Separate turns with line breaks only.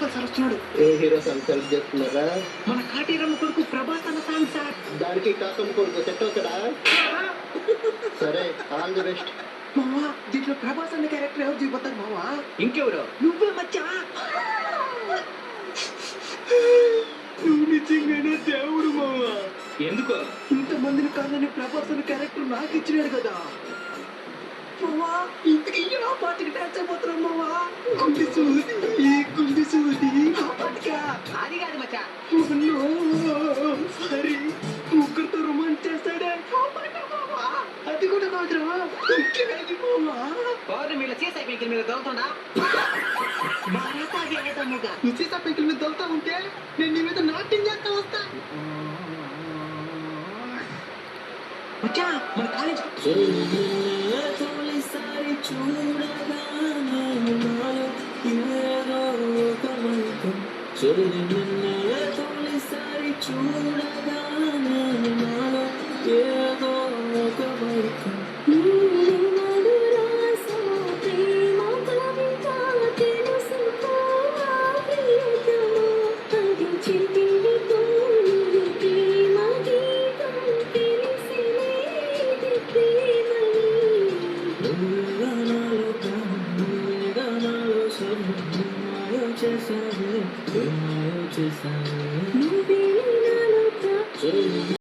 Local sir వస్తున్నాడు.
ఏ hero song select చేస్తున్నారా?
మన కాటీరమ్మ కొడుకు ప్రభాస్ అన్న సాంగ్ సార్.
దానికి కాకమ్మ కొడుకు సెట్ అవుతాడా? సరే, ఆల్ ది బెస్ట్.
మావా, దీంట్లో ప్రభాస్ అన్న క్యారెక్టర్ ఎవరు చూపిస్తారు మావా?
ఇంకెవరు?
నువ్వే మచ్చా. నువ్వు నిజంగానే దేవుడు మావా.
ఎందుకో?
ఇంతమందిని కాదని ప్రభాస్ అన్న క్యారెక్టర్ నాకు ఇచ్చినాడు కదా మావా. ఇంతకీ ఆ పాటకి డాన్స్ అయిపోతున్నాం మావా. గుండె సూది ఆ పాటకా?
అది కాదు మచ్చా.
సరే, ముగ్గురితో రొమాన్స్ చేస్తాడే ఆ పాట మావా. అది కూడా కాదురా, ఇంకేది మావా.
పౌర్ణమి మీద చేసే పీకిల మీద దొరుకుతుందా?
నువ్వు సీసా పెంకుల మీద దొరుకుతా ఉంటే నేను నీ మీద నాట్యం చేస్తా వస్తా. వచ్చా మన కాలేజ్ తొలిసారి చూడగా తొలిసారి చూడగా ఏదో ఒక వైకం. చేసావే